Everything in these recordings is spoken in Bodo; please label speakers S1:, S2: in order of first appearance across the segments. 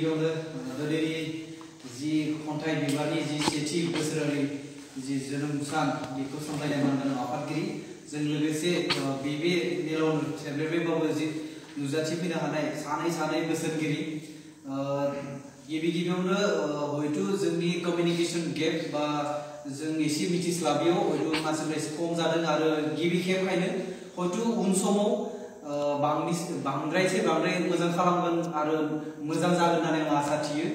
S1: गिबियावनो गोदोनि जि खन्थाइ बिबारनि जि सेथि बोसोरारि जि जोनोम सान बेखौ सामलायनाय मानगोनां आफादगिरि जों लोगोसे बे मेलावनो थेब्लेटबाबो जि नुजाथिफैनो हानाय सानै बोसोरगिरि गिबियावनो हयथ' जोंनि कमिउनिकेशन गेप बा जों एसे मिथिस्लाबियाव हयथ' मानसिफ्रा एसे खम जादों आरो गिबि खेबखायनो हयथ' उन समाव बांद्राय मोजां खालामगोन आरो मोजां जागोन होननानै आं आसा थियो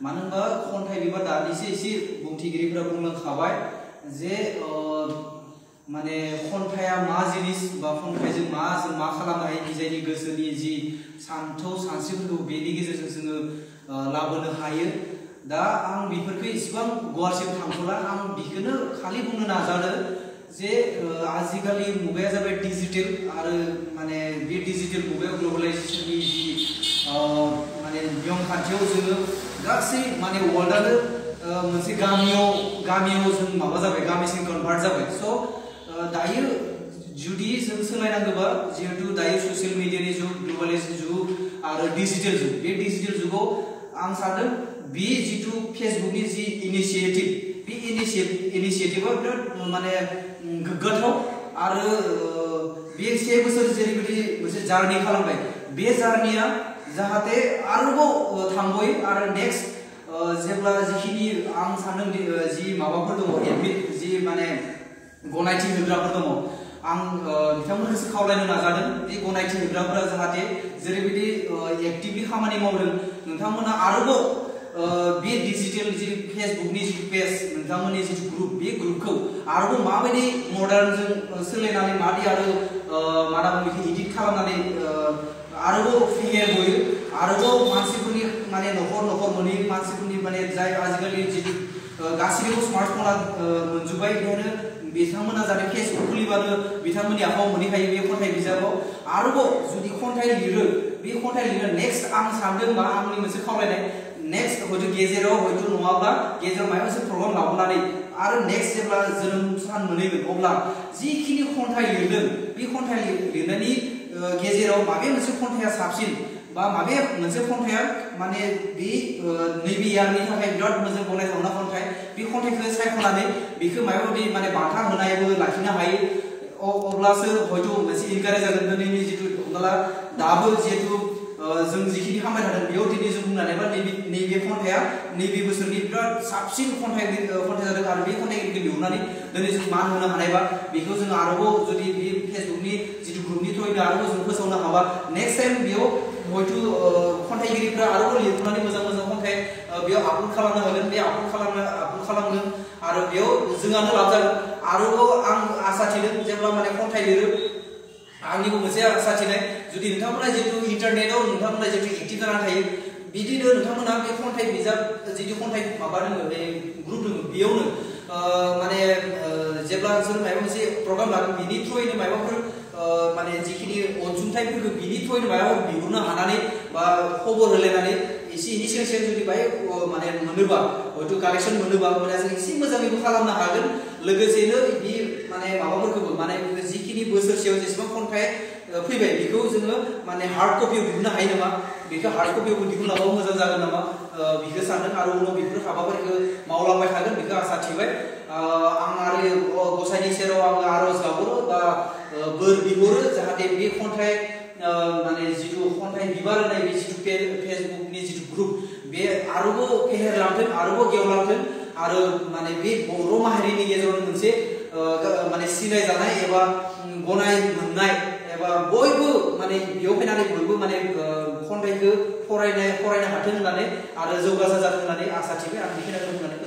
S1: मानो होनबा खन्थाइ बिबार दानिसो एसे बुंथिगिरिफोरा बुंलांखाबाय जे माने खन्थाइया मा जिनिस बा खन्थाइजों मा खालामनो हायो निजायनि गोसोनि जि सानथौ सानस्रिफोरखौ बेनि गेजेरजों जोङो लाबोनो हायो दा आं बेफोरखौ इसेबां गुवारसिम थांथ'ला आं बेखौनो खालि बुंनो नाजादों जे आजिखालि मुगाया जाबाय डिजिटेल आरो माने बे डिजिटेल मुगायाव ग्लबेलाइजेशननि जि माने नियम खान्थियाव जोङो गासै माने वर्ल्डआनो मोनसे गामियाव जों माबा जाबाय गामिसिम कनभार्ट जाबाय स' दायो जुदि जों सोलायनांगौबा जिहेतु दायो ससियेल मिडियानि जुग ग्लबेलाइजेशन जुग आरो डिजिटेल जुग बे डिजिटेल जुगाव आं सानदों बे जिथु फेसबुकनि जि इनिशिएटिभ बे इनिशिएटिभआ बिराद माने गोग्गाथाव आरो बे 1 बोसोर जेरैबायदि मोनसे जार्नि खालामबाय बे जार्निया जाहाथे आरोबाव थांबोयो आरो नेक्स्ट जेब्ला जिखिनि आं सानदों जि माबाफोर दङ एडमिट जि माने गनायथि होग्राफोर दङ आं बिथांमोनखौसो खावलायनो नाजादों बे गनायथि होग्राफोरा जाहाथे जेरैबायदि एक्टिभलि खामानि मावदों नोंथांमोना आरोबाव बे डिजिटेल जि फेसबुकनि जि पेज नोंथांमोननि जिथु ग्रुप बे ग्रुपखौ आरोबाव माबायदि मडार्नजों सोलायनानै मादि आरो बेखौ इडिट खालामनानै आरोबाव फेहेरबोयो आरोबाव मानसिफोरनि माने न'खर मोनै मानसिफोरनि माने जाय आजिखालि जिथु गासिबो स्मार्टफना मोनजोब्बाय बेखायनो बिथांमोना जाहाथे फेसबुक खुलिबानो बिथांमोननि आखायाव मोनहैखायो बे खन्थाइ बिजाबाव आरोबाव जुदि खन्थाइ लिरो बे खन्थाइ लिरो नेक्स्ट आं सानदों मा आंनि मोनसे खावलायनाय नेक्स्ट हयथ' गेजेराव हयथ' नङाब्ला गेजेराव माबा मोनसे प्रग्राम लाबोनानै आरो नेक्स्ट जेब्ला जोनोम सान मोनहैगोन अब्ला जिखिनि खन्थाइ लिरदों बे खन्थाइ लिरनायनि गेजेराव माबे मोनसे खन्थाइया साबसिन बा माबे मोनसे खन्थाइया माने बे नैबे यारनि थाखाय बिराद मोजां गनायथावना खन्थाइ बे खन्थाइखौ सायख'नानै बेखौ माबायदि माने बान्था होनायबो लाखिनो हायो अब्लासो हयथ' मोनसे इनकारेज जागोन दिनैनि जिथु हमना दाबो जिहेतु जों जिखिनि खामानि हादों बेयाव दिनै जों बुंनानै बा नैबे खन्थाइया नैबे बोसोरनि बिराद साबसिन खन्थाइ जादों आरो बे खन्थाइगिरिखौ लिरनानै दिनै जों मान होनो हानायबा बेखौ जों आरोबाव जुदि बे फेसबुकनि जिथु ग्रुपनि थ्रुयैनो आरोबाव जों फोसावनो हाबा नेक्स्ट टाइम बेयाव हयथ' खन्थाइगिरिफ्रा आरोबाव लिरनानै मोजां खन्थाइ बेयाव आपल'ड खालामनो हागोन बे आपल'ड खालामगोन आरो बेयाव जोंहानो लाब जागोन आरोबाव आं आसा थिदों जेब्ला माने खन्थाइ लिरो आंनिबो मोनसे आसा थिनाय जुदि नोंथांमोना जितु इन्टारनेटआव नोंथांमोना जितु एक्टिभ जानानै थायो बिदिनो नोंथांमोना बे खन्थाइ बिजाब जितु खन्थाइ माबा दङ बे ग्रुप दङ बेयावनो माने जेब्ला जों माबा मोनसे प्रग्राम लागोन बिनि थ्रुयैनो माबाफोर माने जिखिनि अनसुंथाइफोरखौ बिनि थ्रुयैनो माबाफोर बिहरनो हानानै बा खबर होलायनानै एसे एनै सें जुदि बाहाय माने मोनोबा हयथ' कालेक्सन मोनोबा होमब्ला जों एसे मोजाङैबो खालामनो हागोन लोगोसेनो बे माने माबाफोरखौबो माने जिखिनि बोसोरसेयाव जेसेबां खन्थाइ फैबाय बेखौ जोङो माने हार्ड कपियाव दिहुननो हायो नामा बेखौ हार्ड कपियावबो दिहुनलांबाबो मोजां जागोन नामा बेखौ सानदों आरो उनाव बेफोर हाबाफारिखौ मावलांबाय थागोन बेखौ आसा थिबाय आं आरो गसाइनि सेराव आङो आरज गाबहरो बा बोर बिहरो जाहाथे बे खन्थाइ माने जिथु खन्थाइ बिबार होनाय बे जिथु फेसबुकनि जिथु ग्रुप बे आरोबाव फेहेरलांथों आरोबाव गेवलांथों आरो माने बे बर' माहारिनि गेजेराव मोनसे माने सिनायजानाय एबा गनाय मोननाय एबा बयबो माने बेयाव फैनानै बयबो माने खन्थाइखौ फरायनो हाथों होननानै आरो जौगासार जाथों होननानै आसा थिबाय आं बेखिनिखौ बुंनानै